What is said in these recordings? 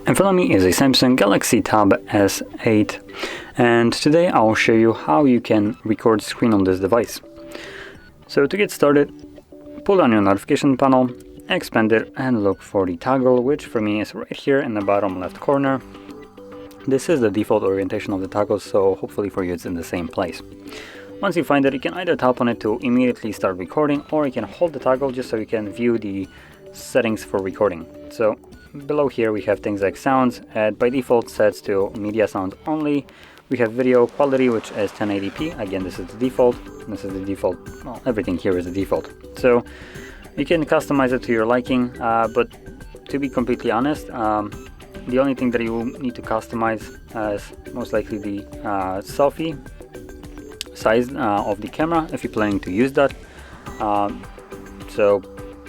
In front of me is a Samsung Galaxy Tab S8, and today I'll show you how you can record screen on this device. So to get started, pull down your notification panel, expand it, and look for the toggle, which for me is right here in the bottom left corner. This is the default orientation of the toggle, so hopefully for you it's in the same place. Once you find it, you can either tap on it to immediately start recording, or you can hold the toggle just so you can view the settings for recording. So below here we have things like sounds, and by default sets to media sound only. We have video quality, which is 1080p. Again, this is the default. This is the default. Well, everything here is the default. So you can customize it to your liking, but to be completely honest, the only thing that you will need to customize is most likely the selfie size of the camera, if you're planning to use that. So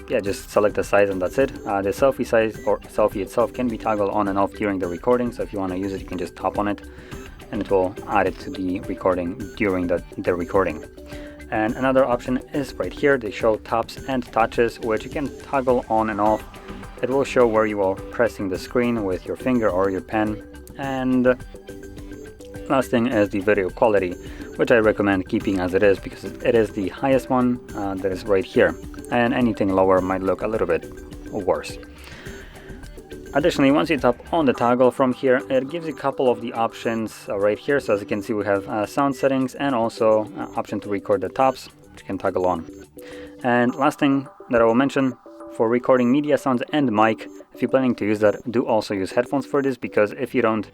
yeah, just select the size and that's it. The selfie size or selfie itself can be toggled on and off during the recording, so if you want to use it, you can just tap on it and it will add it to the recording during the recording. And another option is right here, they show taps and touches, which you can toggle on and off. It will show where you are pressing the screen with your finger or your pen. And last thing is the video quality, which I recommend keeping as it is because it is the highest one that is right here, and anything lower might look a little bit worse. Additionally, once you tap on the toggle from here, it gives you a couple of the options right here. So as you can see, we have sound settings and also option to record the tops, which you can toggle on. And last thing that I will mention, for recording media sounds and mic, if you're planning to use that, do also use headphones for this, because if you don't,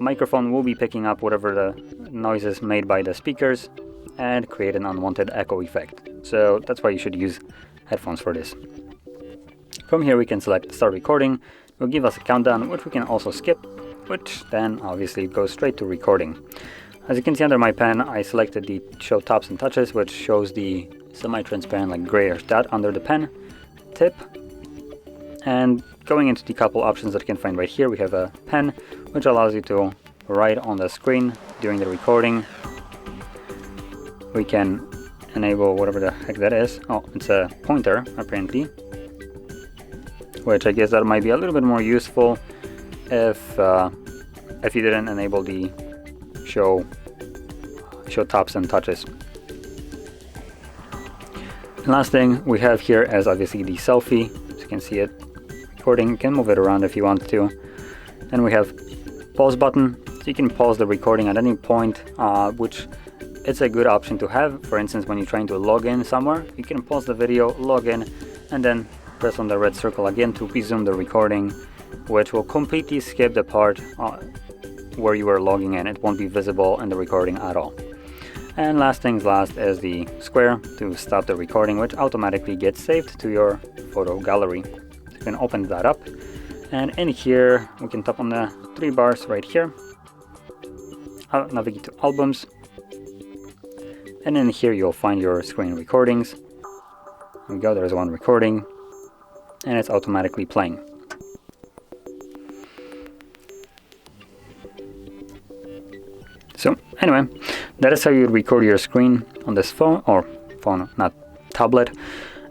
microphone will be picking up whatever the noises made by the speakers and create an unwanted echo effect. So that's why you should use headphones for this. From here we can select start recording. It will give us a countdown, which we can also skip, which then obviously goes straight to recording. As you can see under my pen, I selected the show taps and touches, which shows the semi-transparent like grayish dot under the pen tip. And going into the couple options that you can find right here, we have a pen, which allows you to write on the screen during the recording. We can enable whatever the heck that is. Oh, it's a pointer apparently, which I guess that might be a little bit more useful if you didn't enable the show taps and touches. And last thing we have here is obviously the selfie. As you can see it recording, you can move it around if you want to. Then we have pause button, so you can pause the recording at any point, which it's a good option to have. For instance, when you're trying to log in somewhere, you can pause the video, log in, and then press on the red circle again to resume the recording, which will completely skip the part where you were logging in. It won't be visible in the recording at all. And last things last is the square to stop the recording, which automatically gets saved to your photo gallery. So you can open that up, and in here we can tap on the three bars right here. I'll navigate to albums, and in here you'll find your screen recordings. There we go, there's one recording, and it's automatically playing. So anyway, that is how you record your screen on this phone, or phone, not tablet.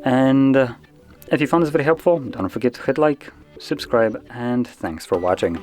And if you found this very helpful, don't forget to hit like, subscribe, and thanks for watching.